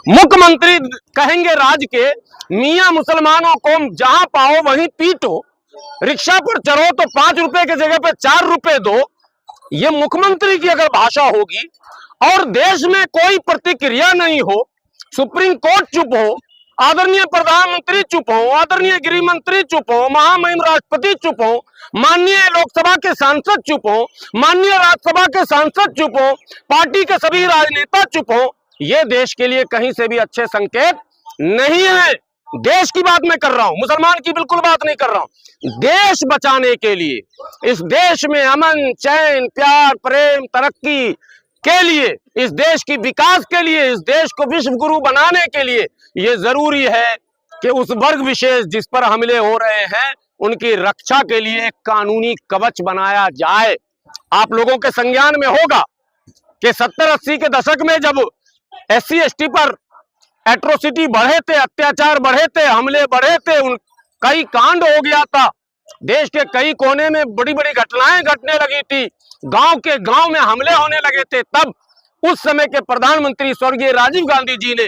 मुख्यमंत्री कहेंगे राज्य के, मियां मुसलमानों को जहां पाओ वहीं पीटो, रिक्शा पर चढ़ो तो 5 रुपए की जगह पे 4 रुपए दो। ये मुख्यमंत्री की अगर भाषा होगी और देश में कोई प्रतिक्रिया नहीं हो, सुप्रीम कोर्ट चुप हो, आदरणीय प्रधानमंत्री चुप हो, आदरणीय गृह मंत्री चुप हो, महामहिम राष्ट्रपति चुप हो, माननीय लोकसभा के सांसद चुप हो, माननीय राज्यसभा के सांसद चुप हो, पार्टी के सभी राजनेता चुप हो, ये देश के लिए कहीं से भी अच्छे संकेत नहीं है। देश की बात मैं कर रहा हूं, मुसलमान की बिल्कुल बात नहीं कर रहा हूं। देश बचाने के लिए, इस देश में अमन, चैन, प्यार, प्रेम, तरक्की के लिए, इस देश की विकास के लिए, इस देश को विश्व गुरु बनाने के लिए ये जरूरी है कि उस वर्ग विशेष जिस पर हमले हो रहे हैं उनकी रक्षा के लिए एक कानूनी कवच बनाया जाए। आप लोगों के संज्ञान में होगा कि 70-80 के दशक में जब SC ST पर एट्रोसिटी बढ़े थे, अत्याचार बढ़े थे, हमले बढ़े थे, कई कांड हो गया था, देश के कई कोने में बड़ी बड़ी घटनाएं घटने लगी थी, गांव के गांव में हमले होने लगे थे। तब उस समय के प्रधानमंत्री स्वर्गीय राजीव गांधी जी ने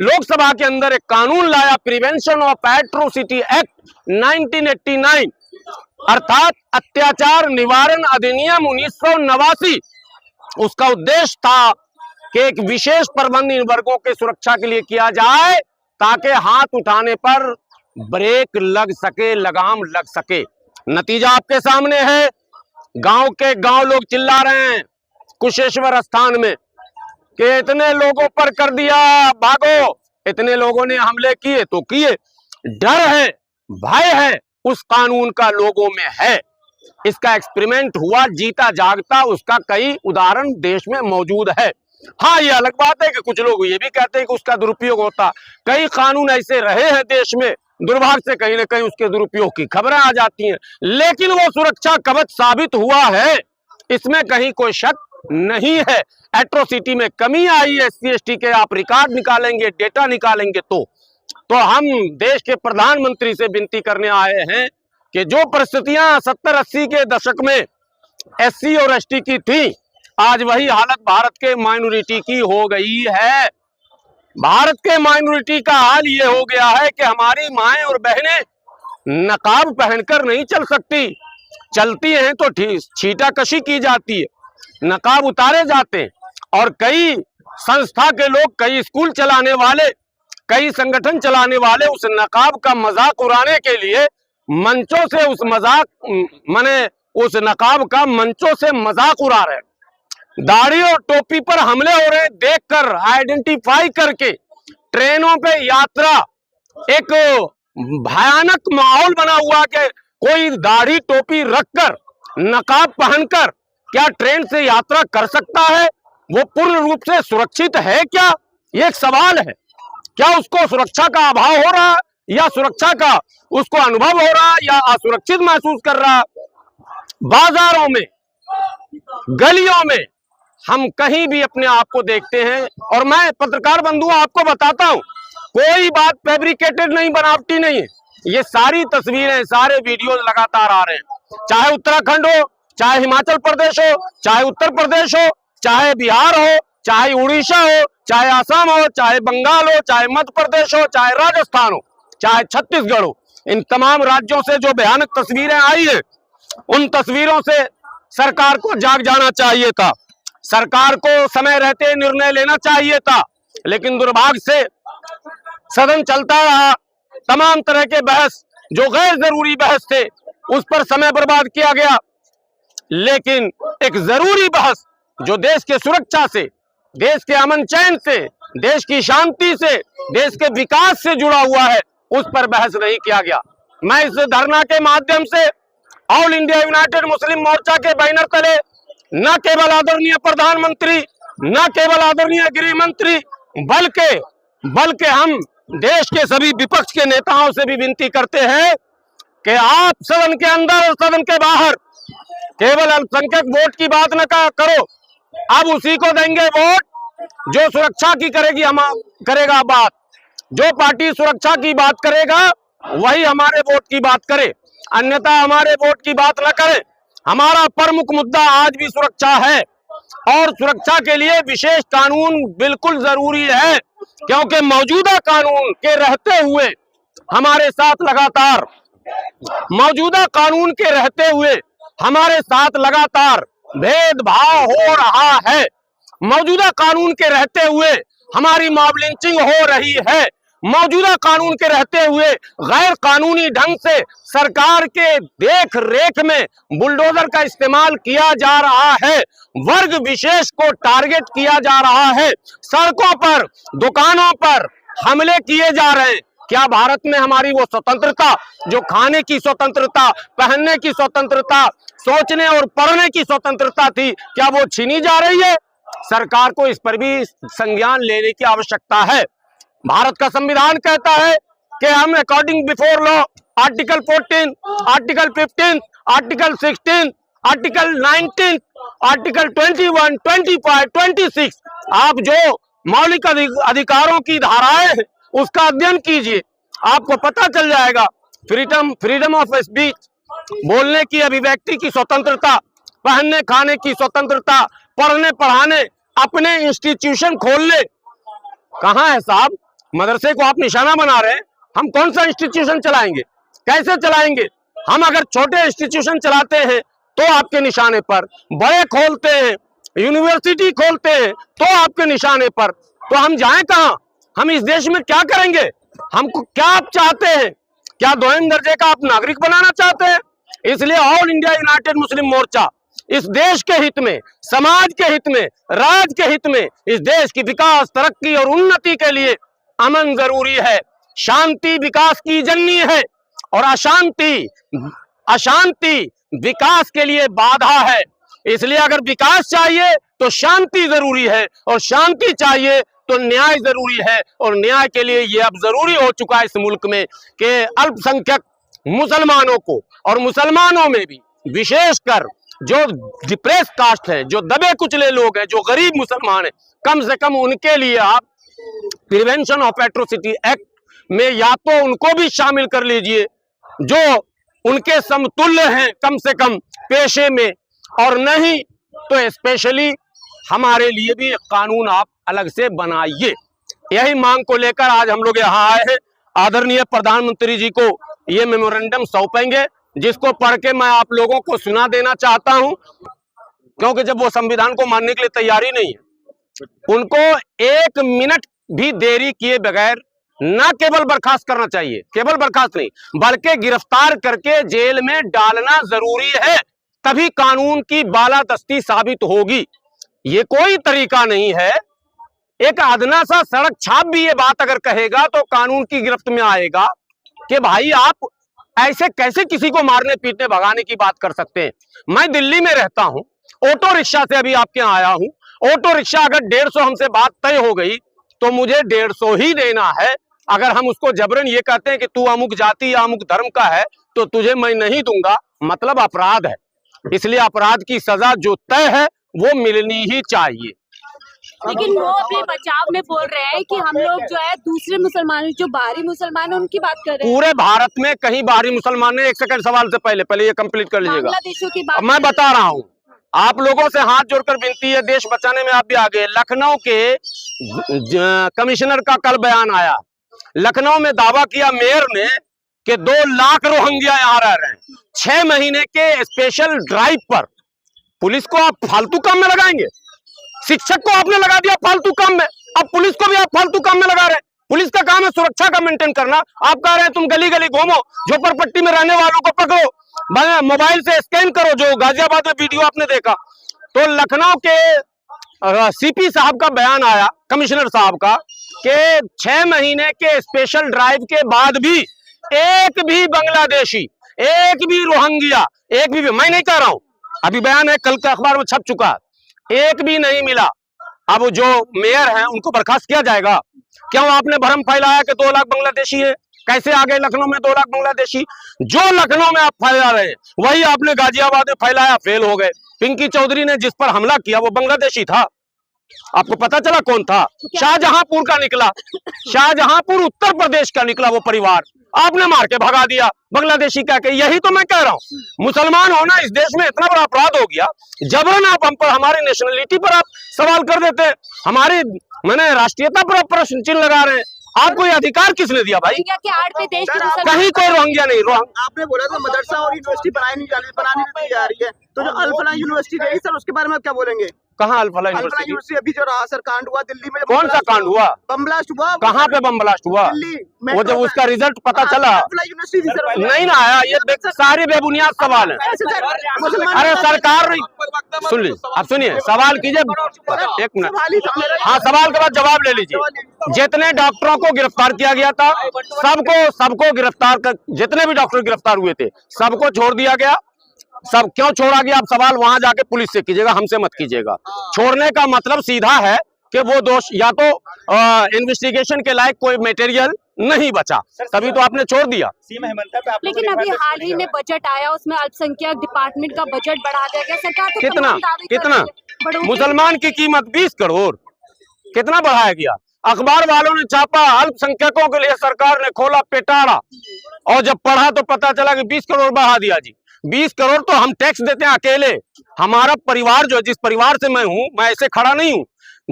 लोकसभा के अंदर एक कानून लाया, प्रिवेंशन ऑफ एट्रोसिटी एक्ट 1989, अर्थात अत्याचार निवारण अधिनियम 1989। उसका उद्देश्य था कि एक विशेष प्रबंध इन वर्गों के सुरक्षा के लिए किया जाए ताकि हाथ उठाने पर ब्रेक लग सके, लगाम लग सके। नतीजा आपके सामने है, गांव के गांव लोग चिल्ला रहे हैं कुशेश्वर स्थान में कि इतने लोगों पर कर दिया, भागो। इतने लोगों ने हमले किए तो किए, डर है, भय है, उस कानून का लोगों में है। इसका एक्सपेरिमेंट हुआ, जीता जागता उसका कई उदाहरण देश में मौजूद है। हाँ, ये अलग बात है कि कुछ लोग ये भी कहते हैं कि उसका दुरुपयोग होता। कई कानून ऐसे रहे हैं देश में, दुर्भाग्य से कहीं ना कहीं उसके दुरुपयोग की खबरें आ जाती हैं, लेकिन वो सुरक्षा कवच साबित हुआ है, इसमें कहीं कोई शक नहीं है। एट्रोसिटी में कमी आई है, SC ST के आप रिकॉर्ड निकालेंगे, डेटा निकालेंगे तो हम देश के प्रधानमंत्री से विनती करने आए हैं कि जो परिस्थितियां 70-80 के दशक में SC और ST की थी, आज वही हालत भारत के माइनॉरिटी की हो गई है। भारत के माइनॉरिटी का हाल ये हो गया है कि हमारी माएं और बहनें नकाब पहनकर नहीं चल सकती, चलती हैं तो छींटाकशी की जाती है, नकाब उतारे जाते हैं। और कई संस्था के लोग, कई स्कूल चलाने वाले, कई संगठन चलाने वाले उस नकाब का मजाक उड़ाने के लिए मंचों से उस नकाब का मंचों से मजाक उड़ा रहे हैं। दाढ़ी और टोपी पर हमले हो रहे हैं, देखकर आइडेंटिफाई करके ट्रेनों पे यात्रा, एक भयानक माहौल बना हुआ कि कोई दाढ़ी टोपी रखकर, नकाब पहनकर क्या ट्रेन से यात्रा कर सकता है? वो पूर्ण रूप से सुरक्षित है क्या? ये एक सवाल है। क्या उसको सुरक्षा का अभाव हो रहा है या सुरक्षा का उसको अनुभव हो रहा है या असुरक्षित महसूस कर रहा है? बाजारों में, गलियों में हम कहीं भी अपने आप को देखते हैं, और मैं पत्रकार बंधुओं आपको बताता हूं, कोई बात फैब्रिकेटेड नहीं, बनावटी नहीं है। ये सारी तस्वीरें, सारे वीडियोस लगातार आ रहे हैं, चाहे उत्तराखंड हो, चाहे हिमाचल प्रदेश हो, चाहे उत्तर प्रदेश हो, चाहे बिहार हो, चाहे उड़ीसा हो, चाहे असम हो, चाहे बंगाल हो, चाहे मध्य प्रदेश हो, चाहे राजस्थान हो, चाहे छत्तीसगढ़ हो। इन तमाम राज्यों से जो भयानक तस्वीरें आई है, उन तस्वीरों से सरकार को जाग जाना चाहिए था, सरकार को समय रहते निर्णय लेना चाहिए था। लेकिन दुर्भाग्य से सदन चलता रहा, तमाम तरह के बहस, जो गैर जरूरी बहस थे, उस पर समय बर्बाद किया गया। लेकिन एक जरूरी बहस जो देश के सुरक्षा से, देश के अमन चैन से, देश की शांति से, देश के विकास से जुड़ा हुआ है, उस पर बहस नहीं किया गया। मैं इस धरना के माध्यम से ऑल इंडिया यूनाइटेड मुस्लिम मोर्चा के बैनर तले न केवल आदरणीय प्रधानमंत्री, न केवल आदरणीय गृह मंत्री, बल्कि हम देश के सभी विपक्ष के नेताओं से भी विनती करते हैं कि आप सदन के अंदर और सदन के बाहर केवल अल्पसंख्यक वोट की बात न करो, अब उसी को देंगे वोट जो सुरक्षा की करेगा बात। जो पार्टी सुरक्षा की बात करेगा वही हमारे वोट की बात करे, अन्यथा हमारे वोट की बात न करे। हमारा प्रमुख मुद्दा आज भी सुरक्षा है, और सुरक्षा के लिए विशेष कानून बिल्कुल जरूरी है। क्योंकि मौजूदा कानून के रहते हुए हमारे साथ लगातार मौजूदा कानून के रहते हुए हमारे साथ लगातार भेदभाव हो रहा है। मौजूदा कानून के रहते हुए हमारी मॉब लिंचिंग हो रही है। मौजूदा कानून के रहते हुए गैर कानूनी ढंग से सरकार के देख रेख में बुलडोजर का इस्तेमाल किया जा रहा है। वर्ग विशेष को टारगेट किया जा रहा है। सड़कों पर, दुकानों पर हमले किए जा रहे हैं। क्या भारत में हमारी वो स्वतंत्रता, जो खाने की स्वतंत्रता, पहनने की स्वतंत्रता, सोचने और पढ़ने की स्वतंत्रता थी, क्या वो छीनी जा रही है? सरकार को इस पर भी संज्ञान लेने की आवश्यकता है। भारत का संविधान कहता है कि हम according before law article 14, article 15, article 16, article 19, article 21, 25, 26, आप जो मौलिक अधिकारों की धाराएं हैं उसका अध्ययन कीजिए, आपको पता चल जाएगा। फ्रीडम ऑफ स्पीच, बोलने की, अभिव्यक्ति की स्वतंत्रता, पहनने खाने की स्वतंत्रता, पढ़ने पढ़ाने, अपने इंस्टीट्यूशन खोलने, कहाँ है साहब? मदरसे को आप निशाना बना रहे हैं। हम कौन सा इंस्टीट्यूशन चलाएंगे? कैसे चलाएंगे? हम अगर छोटे इंस्टीट्यूशन चलाते हैं तो आपके निशाने पर, बड़े खोलते हैं, यूनिवर्सिटी खोलते हैं तो आपके निशाने पर, तो हम जाएं कहाँ? हम इस देश में क्या करेंगे? हमको क्या आप चाहते हैं? क्या दोहम दर्जे का आप नागरिक बनाना चाहते हैं? इसलिए ऑल इंडिया यूनाइटेड मुस्लिम मोर्चा इस देश के हित में, समाज के हित में, राज्य के हित में, इस देश की विकास, तरक्की और उन्नति के लिए अमन जरूरी है। शांति विकास की जननी है और अशांति विकास के लिए बाधा है। इसलिए अगर विकास चाहिए तो शांति जरूरी है और शांति चाहिए तो न्याय जरूरी है। और न्याय के लिए ये अब जरूरी हो चुका है इस मुल्क में कि अल्पसंख्यक मुसलमानों को, और मुसलमानों में भी विशेषकर जो डिप्रेस कास्ट है, जो दबे कुचले लोग हैं, जो गरीब मुसलमान हैं, कम से कम उनके लिए आप प्रिवेंशन ऑफ एट्रोसिटी एक्ट में या तो उनको भी शामिल कर लीजिए जो उनके समतुल्य हैं कम से कम पेशे में, और नहीं तो स्पेशली हमारे लिए भी एक कानून आप अलग से बनाइए। यही मांग को लेकर आज हम लोग यहाँ आए हैं। आदरणीय प्रधानमंत्री जी को ये मेमोरेंडम सौंपेंगे, जिसको पढ़ के मैं आप लोगों को सुना देना चाहता हूं, क्योंकि जब वो संविधान को मानने के लिए तैयार ही नहीं है, उनको 1 मिनट भी देरी किए बगैर न केवल बर्खास्त करना चाहिए, केवल बर्खास्त नहीं बल्कि गिरफ्तार करके जेल में डालना जरूरी है, तभी कानून की बालादस्ती साबित होगी। ये कोई तरीका नहीं है। एक अदना सा सड़क छाप भी ये बात अगर कहेगा तो कानून की गिरफ्त में आएगा कि भाई आप ऐसे कैसे किसी को मारने पीटने भगाने की बात कर सकते हैं। मैं दिल्ली में रहता हूं, ऑटो रिक्शा से अभी आपके यहाँ आया हूं। ऑटो रिक्शा अगर 150 हमसे बात तय हो गई तो मुझे 150 ही देना है। अगर हम उसको जबरन ये कहते हैं कि तू अमुक जाति या अमुक धर्म का है तो तुझे मैं नहीं दूंगा, मतलब अपराध है। इसलिए अपराध की सजा जो तय है वो मिलनी ही चाहिए। लेकिन वो अपने बचाव में बोल रहे हैं कि हम लोग जो है दूसरे मुसलमान, जो बाहरी मुसलमान है उनकी बात कर रहे हैं। पूरे भारत में कहीं बाहरी मुसलमान ने, एक सेकंड सवाल से पहले ये कंप्लीट कर लीजिएगा। बांग्लादेशियों की बात मैं बता रहा हूँ, आप लोगों से हाथ जोड़कर विनती है, देश बचाने में आप भी आगे। लखनऊ के कमिश्नर का कल बयान आया, लखनऊ में दावा किया मेयर ने कि 2 लाख रोहिंग्या यहाँ रह रहे हैं। 6 महीने के स्पेशल ड्राइव पर पुलिस को आप फालतू काम में लगाएंगे, शिक्षक को आपने लगा दिया फालतू काम में, अब पुलिस को भी आप फालतू काम में लगा रहे हैं। पुलिस का काम है सुरक्षा का मेंटेन करना, आप कह रहे हैं तुम गली गली घूमो, झोपड़पट्टी में रहने वालों को पकड़ो, मोबाइल से स्कैन करो, जो गाजियाबाद में वीडियो आपने देखा। तो लखनऊ के सीपी साहब का बयान आया, कमिश्नर साहब का, कि 6 महीने के स्पेशल ड्राइव के बाद भी एक भी बांग्लादेशी, एक भी रोहिंग्या, एक भी मैं नहीं कह रहा हूं, अभी बयान है, कल के अखबार में छप चुका है, एक भी नहीं मिला। अब जो मेयर हैं उनको बर्खास्त किया जाएगा? क्यों आपने भ्रम फैलाया कि 2 लाख बांग्लादेशी है? कैसे आ गए लखनऊ में 2 लाख बांग्लादेशी? जो लखनऊ में आप फैला रहे हैं वही आपने गाजियाबाद में फैलाया, फेल हो गए। पिंकी चौधरी ने जिस पर हमला किया वो बांग्लादेशी था, आपको पता चला कौन था? शाहजहांपुर का निकला, शाहजहांपुर उत्तर प्रदेश का निकला वो परिवार, आपने मार के भगा दिया बांग्लादेशी कह के। यही तो मैं कह रहा हूँ, मुसलमान होना इस देश में इतना बड़ा अपराध हो गया, जबरन आप हम पर, हमारी नेशनलिटी पर आप सवाल कर देते हैं, हमारी मैंने राष्ट्रीयता पर प्रश्न चिन्ह लगा रहे हैं। आपको ये अधिकार किसने दिया भाई? रोहिंग्या के आड़ पे देश के कहीं कोई रोहिंग्या नहीं। आपने बोला था मदरसा और यूनिवर्सिटी बनाने नहीं जा रही है, तो जो अल फलाह यूनिवर्सिटी रही सर, उसके बारे में आप क्या बोलेंगे? कहाँ अल फलाह अल फलाह यूनिवर्सिटी? यूनिवर्सिटी अभी जो रहा सर कांड हुआ दिल्ली में, कौन सा कांड हुआ? बम ब्लास्ट हुआ। कहाँ पे बम ब्लास्ट हुआ? दिल्ली वो जब उसका रिजल्ट पता चला अल फलाह यूनिवर्सिटी थी सर, नहीं ना आया। ये सारे बेबुनियाद सवाल है। अरे सरकार नहीं, सुन ली, आप सुनिए, सवाल कीजिए, एक मिनट। हाँ, सवाल के बाद जवाब ले लीजिए। जितने डॉक्टरों को गिरफ्तार किया गया था, सबको गिरफ्तार कर, जितने भी डॉक्टर गिरफ्तार हुए थे सबको छोड़ दिया गया। सब क्यों छोड़ा गया? आप सवाल वहां जाके पुलिस से कीजिएगा, हमसे मत कीजिएगा। छोड़ने का मतलब सीधा है कि वो दोष या तो इन्वेस्टिगेशन के लायक कोई मटेरियल नहीं बचा, तभी तो आपने छोड़ दिया। लेकिन अभी हाल ही में बजट आया, उसमें अल्पसंख्यक डिपार्टमेंट का बजट बढ़ा दिया गया। सरकार तो कितना मुसलमान की कीमत 20 करोड़ कितना बढ़ाया गया? अखबार वालों ने छापा, अल्पसंख्यकों के लिए सरकार ने खोला पेटारा, और जब पढ़ा तो पता चला कि 20 करोड़ बढ़ा दिया जी। 20 करोड़ तो हम टैक्स देते हैं अकेले, हमारा परिवार जो जिस परिवार से मैं हूं, मैं ऐसे खड़ा नहीं हूं।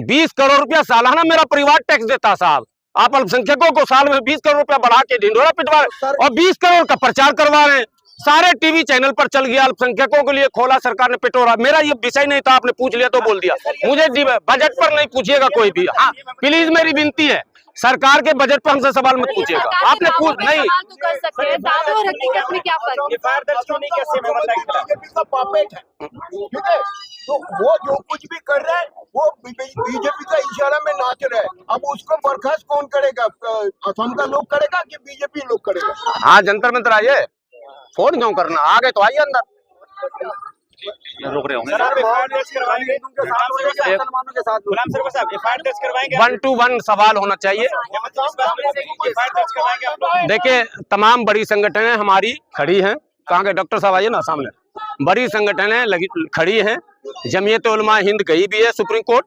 20 करोड़ रुपया सालाना मेरा परिवार टैक्स देता साहब। आप अल्पसंख्यकों को साल में 20 करोड़ रुपया बढ़ा के ढिंढोरा पिटवा रहे और 20 करोड़ का प्रचार करवा रहे हैं। सारे टीवी चैनल पर चल गया, अल्पसंख्यकों के लिए खोला सरकार ने पेटोरा। मेरा ये विषय नहीं था, आपने पूछ लिया तो बोल दिया। मुझे बजट पर नहीं पूछिएगा कोई भी। हाँ प्लीज, मेरी विनती है, सरकार के बजट पर हमसे सवाल मत पूछिएगा। आपने पूछ नहीं तो कर सकते हैं, दावे और हकीकत में क्या फर्क है? तो वो जो कुछ भी कर रहा है वो बीजेपी का इशारा में नाच रहा है। अब उसको बर्खास्त कौन करेगा? असम का लोग करेगा कि बीजेपी लोग करेगा? हाँ, जंतर मंतर आइए, फोन क्यों करना, आ गए तो आइए अंदर। रुक रहे होंगे 1 to 1 सवाल होना चाहिए। देखिए, तमाम बड़ी संगठनें हमारी खड़ी हैं। कहाँ के डॉक्टर साहब, आइए ना सामने। बड़ी संगठनें खड़ी हैं। जमीयत उलमा हिंद गई भी है सुप्रीम कोर्ट,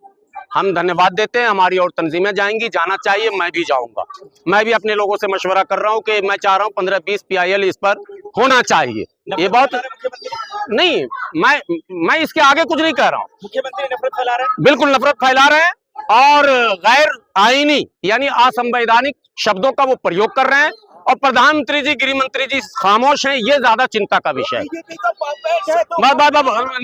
हम धन्यवाद देते हैं। हमारी और तंजीमें जाएंगी, जाना चाहिए, मैं भी जाऊंगा। मैं भी अपने लोगों से मशवरा कर रहा हूं कि मैं चाह रहा हूं 15-20 PIL इस पर होना चाहिए। ये बहुत नहीं, मैं इसके आगे कुछ नहीं कह रहा हूँ। मुख्यमंत्री नफरत फैला रहे हैं, बिल्कुल नफरत फैला रहे हैं और गैर आईनी यानी असंवैधानिक शब्दों का वो प्रयोग कर रहे हैं। और प्रधानमंत्री जी, गृह मंत्री जी खामोश हैं, ये ज्यादा चिंता का विषय है।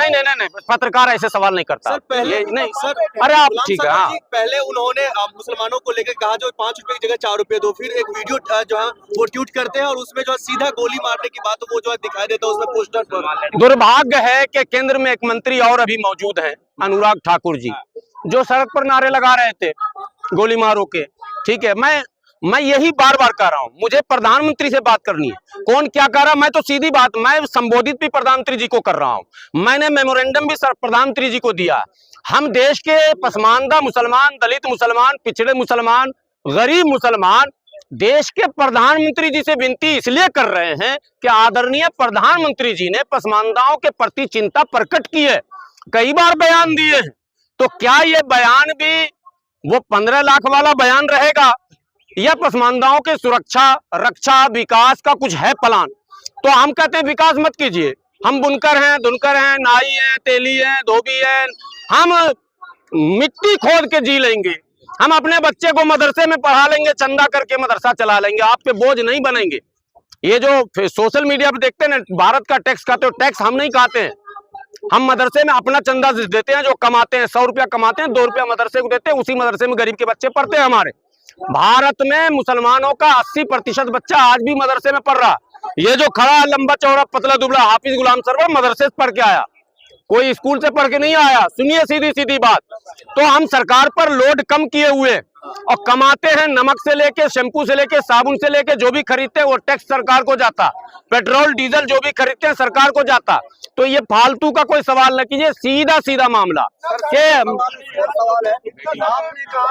नहीं, पत्रकार ऐसे सवाल नहीं करता। ये नहीं सर, अरे आप ठीक है। हाँ, पहले उन्होंने मुसलमानों को लेकर कहा जो 5 रुपए की जगह 4 रुपए दो, फिर एक वीडियो जो है वो ट्वीट करते हैं और उसमें जो सीधा गोली मारने की बात वो जो है दिखाई देता है उसमें पोस्टर पर। दुर्भाग्य है कि केंद्र में एक मंत्री और अभी मौजूद हैं, अनुराग ठाकुर जी, जो सड़क पर नारे लगा रहे थे गोली मारो के। ठीक है, मैं यही बार बार कह रहा हूं, मुझे प्रधानमंत्री से बात करनी है। कौन क्या कह रहा है, मैं तो सीधी बात, मैं संबोधित भी प्रधानमंत्री जी को कर रहा हूं। मैंने मेमोरेंडम भी प्रधानमंत्री जी को दिया। हम देश के पसमानदा मुसलमान, दलित मुसलमान, पिछड़े मुसलमान, गरीब मुसलमान देश के प्रधानमंत्री जी से विनती इसलिए कर रहे हैं कि आदरणीय प्रधानमंत्री जी ने पसमानदाओं के प्रति चिंता प्रकट की है, कई बार बयान दिए हैं। तो क्या ये बयान भी वो 15 लाख वाला बयान रहेगा या पसमानदाओं के सुरक्षा, रक्षा, विकास का कुछ है प्लान? तो हम कहते हैं विकास मत कीजिए। हम बुनकर हैं, धुनकर हैं, नाई हैं, तेली हैं, धोबी हैं, हम मिट्टी खोद के जी लेंगे। हम अपने बच्चे को मदरसे में पढ़ा लेंगे, चंदा करके मदरसा चला लेंगे, आप पे बोझ नहीं बनेंगे। ये जो सोशल मीडिया पे देखते हैं ना, भारत का टैक्स खाते हो, टैक्स हम नहीं खाते हैं। हम मदरसे में अपना चंदा देते हैं, जो कमाते हैं 100 रुपया कमाते हैं, 2 रुपया मदरसे को देते हैं, उसी मदरसे में गरीब के बच्चे पढ़ते हैं। हमारे भारत में मुसलमानों का 80% बच्चा आज भी मदरसे में पढ़ रहा। ये जो खड़ा है लंबा चौड़ा पतला दुबला हाफिज गुलाम सरवर मदरसे से पढ़ के आया, कोई स्कूल से पढ़ के नहीं आया। सुनिए सीधी सीधी बात, तो हम सरकार पर लोड कम किए हुए और कमाते हैं। नमक से लेके, शैम्पू से लेके, साबुन से लेके जो भी खरीदते हैं वो टैक्स सरकार को जाता। पेट्रोल डीजल जो भी खरीदते हैं सरकार को जाता। तो ये फालतू का कोई सवाल न कीजिए, सीधा सीधा मामला के सवाल है। आपने कहा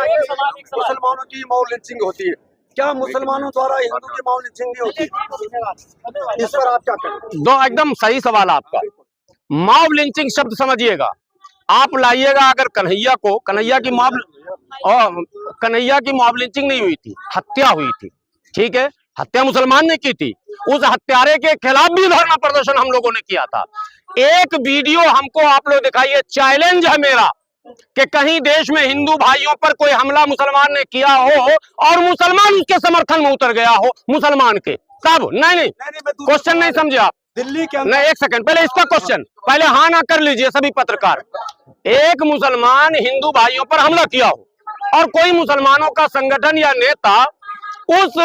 कि मुसलमानों की मॉब लिंचिंग होती है, क्या मुसलमानों द्वारा हिंदू की मॉब लिंचिंग नहीं होती? इस पर आप क्या कहें? दो एकदम सही सवाल आपका। मॉब लिंचिंग शब्द समझिएगा, आप लाइएगा अगर कन्हैया को, कन्हैया की मॉब लिंचिंग नहीं हुई थी, हत्या हुई थी। ठीक है, हत्या मुसलमान ने की थी, उस हत्यारे के खिलाफ भी धरना प्रदर्शन हम लोगों ने किया था। एक वीडियो हमको आप लोग दिखाइए, चैलेंज है मेरा, कि कहीं देश में हिंदू भाइयों पर कोई हमला मुसलमान ने किया हो और मुसलमान उसके समर्थन में उतर गया हो मुसलमान के, तब नहीं क्वेश्चन नहीं समझे आप। दिल्ली के नहीं, एक सेकंड, पहले इसका क्वेश्चन पहले हाँ ना कर लीजिए सभी पत्रकार। एक मुसलमान हिंदू भाइयों पर हमला किया हो और कोई मुसलमानों का संगठन या नेता उस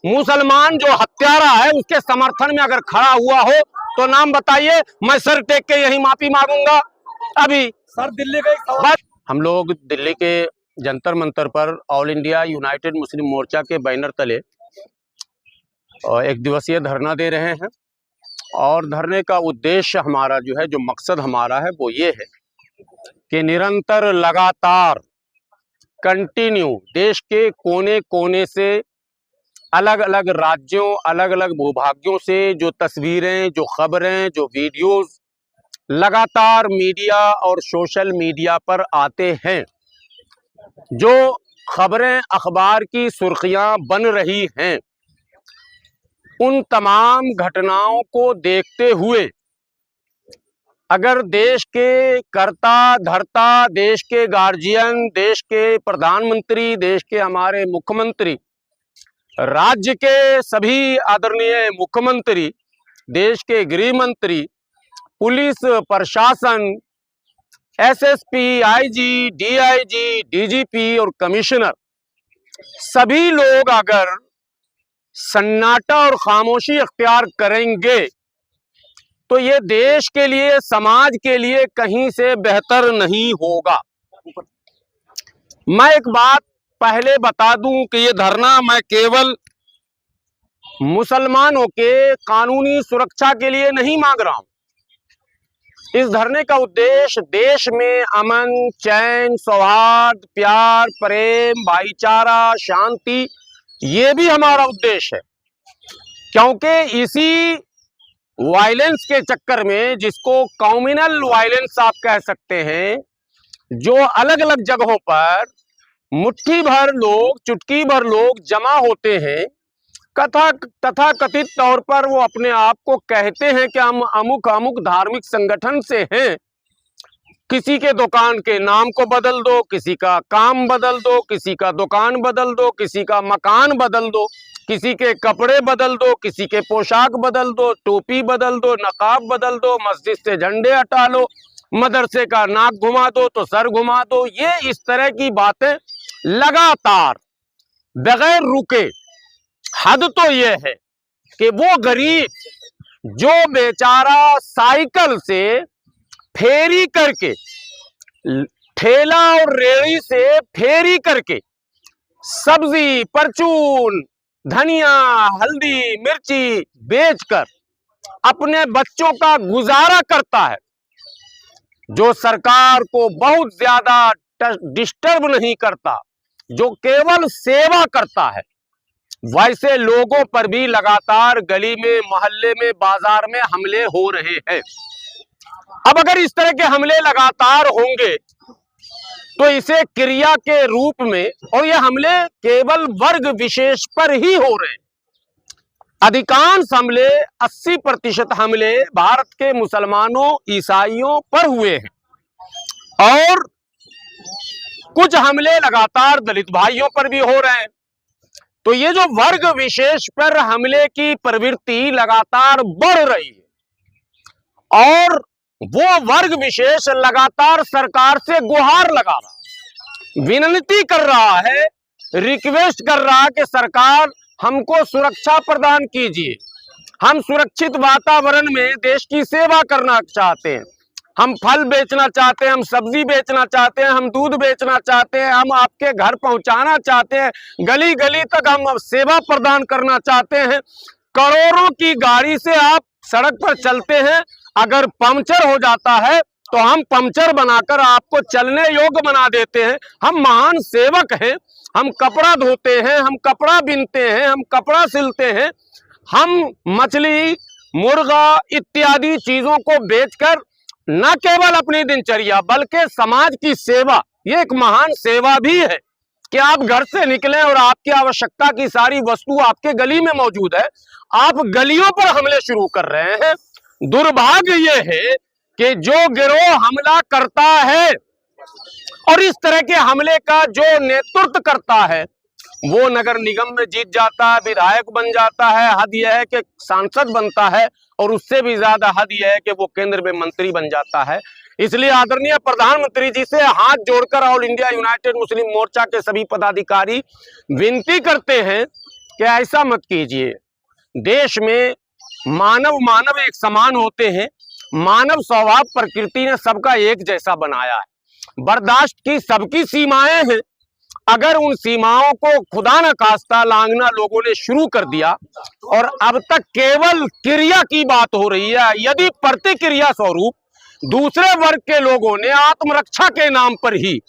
मुसलमान जो हत्यारा है उसके समर्थन में अगर खड़ा हुआ हो तो नाम बताइए, मैं सर टेक के यही माफी मांगूंगा। अभी सर दिल्ली का एक सवाल, हम लोग दिल्ली के जंतर मंतर पर ऑल इंडिया यूनाइटेड मुस्लिम मोर्चा के बैनर तले एक दिवसीय धरना दे रहे हैं और धरने का उद्देश्य हमारा जो है, जो मकसद हमारा है वो ये है कि निरंतर लगातार कंटिन्यू देश के कोने कोने से अलग अलग राज्यों अलग अलग भूभाग्यों से जो तस्वीरें, जो खबरें, जो वीडियोस लगातार मीडिया और सोशल मीडिया पर आते हैं, जो खबरें अखबार की सुर्खियां बन रही हैं, उन तमाम घटनाओं को देखते हुए अगर देश के कर्ता धर्ता, देश के गार्जियन, देश के प्रधानमंत्री, देश के हमारे मुख्यमंत्री, राज्य के सभी आदरणीय मुख्यमंत्री, देश के गृह मंत्री, पुलिस प्रशासन, एसएसपी, आईजी, डीआईजी, डीजीपी और कमिश्नर, सभी लोग अगर सन्नाटा और खामोशी अख्तियार करेंगे तो ये देश के लिए, समाज के लिए कहीं से बेहतर नहीं होगा। मैं एक बात पहले बता दूं कि ये धरना मैं केवल मुसलमानों के कानूनी सुरक्षा के लिए नहीं मांग रहा हूं। इस धरने का उद्देश्य देश में अमन, चैन, सौहार्द, प्यार, प्रेम, भाईचारा, शांति, ये भी हमारा उद्देश्य है। क्योंकि इसी वायलेंस के चक्कर में, जिसको कम्युनल वायलेंस आप कह सकते हैं, जो अलग अलग जगहों पर मुट्ठी भर लोग, चुटकी भर लोग जमा होते हैं, तथा कथित तौर पर वो अपने आप को कहते हैं कि हम अमुक अमुक धार्मिक संगठन से हैं। किसी के दुकान के नाम को बदल दो, किसी का काम बदल दो, किसी का दुकान बदल दो, किसी का मकान बदल दो, किसी के कपड़े बदल दो, किसी के पोशाक बदल दो, टोपी बदल दो, नकाब बदल दो, मस्जिद से झंडे हटा लो, मदरसे का नाक घुमा दो तो सर घुमा दो। ये इस तरह की बातें लगातार बगैर रुके। हद तो ये है कि वो गरीब जो बेचारा साइकिल से फेरी करके, ठेला और रेड़ी से फेरी करके सब्जी, परचून, धनिया, हल्दी, मिर्ची बेचकर अपने बच्चों का गुजारा करता है, जो सरकार को बहुत ज्यादा डिस्टर्ब नहीं करता, जो केवल सेवा करता है, वैसे लोगों पर भी लगातार गली में, मोहल्ले में, बाजार में हमले हो रहे हैं। अब अगर इस तरह के हमले लगातार होंगे तो इसे क्रिया के रूप में, और ये हमले केवल वर्ग विशेष पर ही हो रहे हैं। अधिकांश हमले, 80% हमले भारत के मुसलमानों, ईसाइयों पर हुए हैं और कुछ हमले लगातार दलित भाइयों पर भी हो रहे हैं। तो ये जो वर्ग विशेष पर हमले की प्रवृत्ति लगातार बढ़ रही है और वो वर्ग विशेष लगातार सरकार से गुहार लगा रहा, विनती कर रहा है, रिक्वेस्ट कर रहा है कि सरकार हमको सुरक्षा प्रदान कीजिए। हम सुरक्षित वातावरण में देश की सेवा करना चाहते हैं, हम फल बेचना चाहते हैं, हम सब्जी बेचना चाहते हैं, हम दूध बेचना चाहते हैं, हम आपके घर पहुंचाना चाहते हैं, गली गली तक हम सेवा प्रदान करना चाहते हैं। करोड़ों की गाड़ी से आप सड़क पर चलते हैं, अगर पंक्चर हो जाता है तो हम पंक्चर बनाकर आपको चलने योग्य बना देते हैं। हम महान सेवक हैं, हम कपड़ा धोते हैं, हम कपड़ा बिनते हैं, हम कपड़ा सिलते हैं, हम मछली, मुर्गा इत्यादि चीजों को बेचकर न केवल अपनी दिनचर्या बल्कि समाज की सेवा, ये एक महान सेवा भी है कि आप घर से निकलें और आपकी आवश्यकता की सारी वस्तु आपके गली में मौजूद है, आप गलियों पर हमले शुरू कर रहे हैं। दुर्भाग्य ये है कि जो गिरोह हमला करता है और इस तरह के हमले का जो नेतृत्व करता है वो नगर निगम में जीत जाता है, विधायक बन जाता है, हद यह है कि सांसद बनता है, और उससे भी ज्यादा हद यह है कि वो केंद्र में मंत्री बन जाता है। इसलिए आदरणीय प्रधानमंत्री जी से हाथ जोड़कर ऑल इंडिया यूनाइटेड मुस्लिम मोर्चा के सभी पदाधिकारी विनती करते हैं कि ऐसा मत कीजिए। देश में मानव एक समान होते हैं। मानव स्वभाव प्रकृति ने सबका एक जैसा बनाया है। बर्दाश्त की सबकी सीमाएं हैं। अगर उन सीमाओं को खुदा न खास्ता लांघना लोगों ने शुरू कर दिया और अब तक केवल क्रिया की बात हो रही है, यदि प्रतिक्रिया स्वरूप दूसरे वर्ग के लोगों ने आत्मरक्षा के नाम पर ही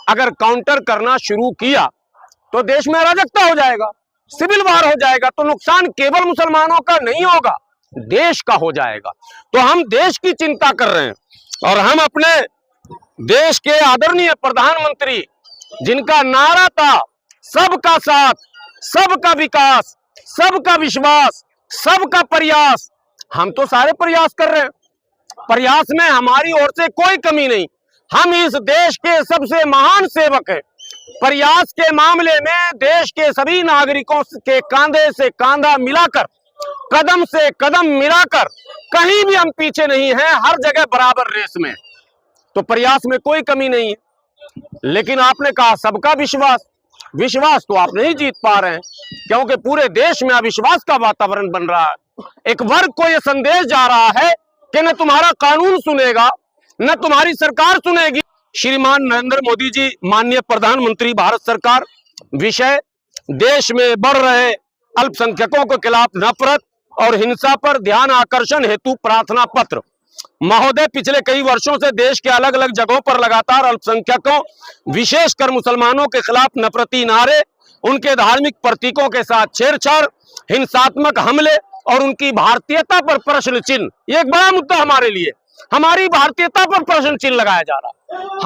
अगर काउंटर करना शुरू किया तो देश में अराजकता हो जाएगा, सिविल वार हो जाएगा। तो नुकसान केवल मुसलमानों का नहीं होगा, देश का हो जाएगा। तो हम देश की चिंता कर रहे हैं और हम अपने देश के आदरणीय प्रधानमंत्री जिनका नारा था सबका साथ, सबका विकास, सबका विश्वास, सबका प्रयास, हम तो सारे प्रयास कर रहे हैं। प्रयास में हमारी ओर से कोई कमी नहीं। हम इस देश के सबसे महान सेवक हैं। प्रयास के मामले में देश के सभी नागरिकों के कांधे से कांधा मिलाकर, कदम से कदम मिलाकर कहीं भी हम पीछे नहीं हैं, हर जगह बराबर रेस में। तो प्रयास में कोई कमी नहीं है। लेकिन आपने कहा सबका विश्वास, विश्वास तो आप नहीं जीत पा रहे हैं, क्योंकि पूरे देश में अविश्वास का वातावरण बन रहा है। एक वर्ग को यह संदेश जा रहा है कि न तुम्हारा कानून सुनेगा, न तुम्हारी सरकार सुनेगी। श्रीमान नरेंद्र मोदी जी, माननीय प्रधानमंत्री भारत सरकार, विषय देश में बढ़ रहे अल्पसंख्यकों के खिलाफ नफरत और हिंसा पर ध्यान आकर्षण हेतु प्रार्थना पत्र। महोदय, पिछले कई वर्षों से देश के अलग अलग जगहों पर लगातार अल्पसंख्यकों, विशेषकर मुसलमानों के खिलाफ नफरती नारे, उनके धार्मिक प्रतीकों के साथ छेड़छाड़, हिंसात्मक हमले और उनकी भारतीयता पर प्रश्न चिन्ह, ये एक बड़ा मुद्दा हमारे लिए। हमारी भारतीयता पर प्रश्न चिन्ह लगाया जा रहा,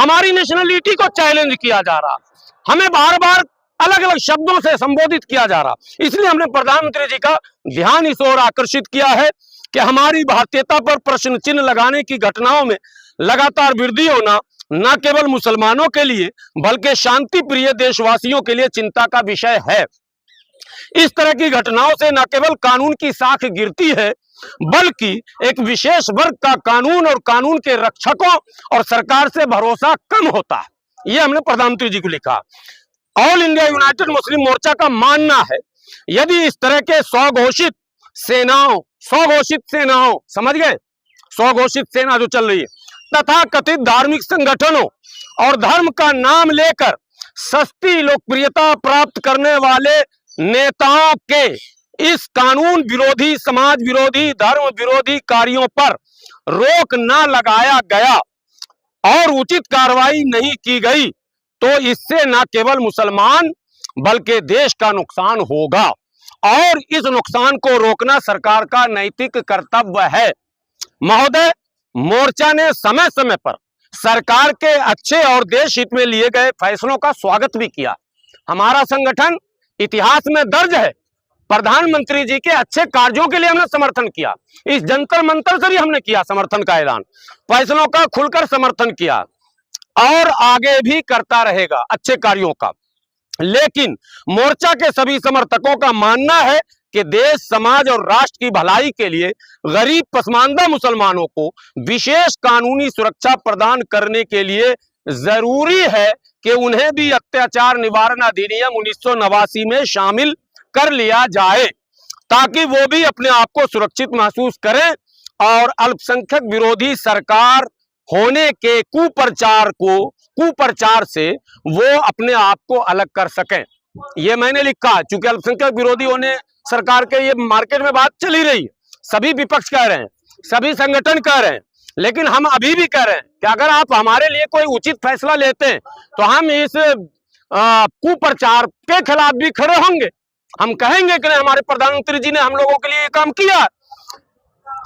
हमारी नेशनलिटी को चैलेंज किया जा रहा, हमें बार बार अलग अलग शब्दों से संबोधित किया जा रहा। इसलिए हमने प्रधानमंत्री जी का ध्यान इस ओर आकर्षित किया है कि हमारी भारतीयता पर प्रश्न चिन्ह लगाने की घटनाओं में लगातार वृद्धि होना न केवल मुसलमानों के लिए बल्कि शांति प्रिय देशवासियों के लिए चिंता का विषय है। इस तरह की घटनाओं से न केवल कानून की साख गिरती है, बल्कि एक विशेष वर्ग का कानून और कानून के रक्षकों और सरकार से भरोसा कम होता है। यह हमने प्रधानमंत्री जी को लिखा। ऑल इंडिया यूनाइटेड मुस्लिम मोर्चा का मानना है, यदि इस तरह के स्वघोषित सेनाओं, समझ गए, स्वघोषित सेना जो चल रही है, तथा कथित धार्मिक संगठनों और धर्म का नाम लेकर सस्ती लोकप्रियता प्राप्त करने वाले नेताओं के इस कानून विरोधी, समाज विरोधी, धर्म विरोधी कार्यों पर रोक न लगाया गया और उचित कार्रवाई नहीं की गई तो इससे न केवल मुसलमान बल्कि देश का नुकसान होगा और इस नुकसान को रोकना सरकार का नैतिक कर्तव्य है। महोदय, मोर्चा ने समय समय पर सरकार के अच्छे और देश हित में लिए गए फैसलों का स्वागत भी किया। हमारा संगठन इतिहास में दर्ज है, प्रधानमंत्री जी के अच्छे कार्यों के लिए हमने समर्थन किया। इस जंतर मंतर से भी हमने किया समर्थन का ऐलान, फैसलों का खुलकर समर्थन किया और आगे भी करता रहेगा अच्छे कार्यों का। लेकिन मोर्चा के सभी समर्थकों का मानना है कि देश, समाज और राष्ट्र की भलाई के लिए गरीब पसमानदा मुसलमानों को विशेष कानूनी सुरक्षा प्रदान करने के लिए जरूरी है कि उन्हें भी अत्याचार निवारण अधिनियम 1989 में शामिल कर लिया जाए ताकि वो भी अपने आप को सुरक्षित महसूस करें और अल्पसंख्यक विरोधी सरकार होने के कुप्रचार से वो अपने आप को अलग कर सकें। ये मैंने लिखा, चूंकि अल्पसंख्यक विरोधी होने सरकार के ये मार्केट में बात चली रही है, सभी विपक्ष कह रहे हैं, सभी संगठन कह रहे हैं, लेकिन हम अभी भी कह रहे हैं कि अगर आप हमारे लिए कोई उचित फैसला लेते हैं तो हम इस कुप्रचार के खिलाफ भी खड़े होंगे। हम कहेंगे कि नहीं, हमारे प्रधानमंत्री जी ने हम लोगों के लिए ये काम किया।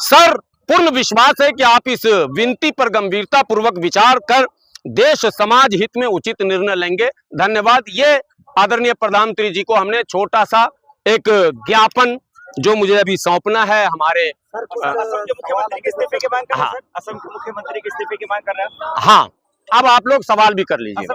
सर, पूर्ण विश्वास है कि आप इस विनती पर गंभीरता पूर्वक विचार कर देश समाज हित में उचित निर्णय लेंगे। धन्यवाद। ये आदरणीय प्रधानमंत्री जी को हमने छोटा सा एक ज्ञापन जो मुझे अभी सौंपना है हमारे असम के मुख्यमंत्री के इस्तीफे की मांग कर रहे हैं। असम के मुख्यमंत्री के इस्तीफे की मांग कर रहे हैं। हाँ, अब आप लोग सवाल भी कर लीजिए।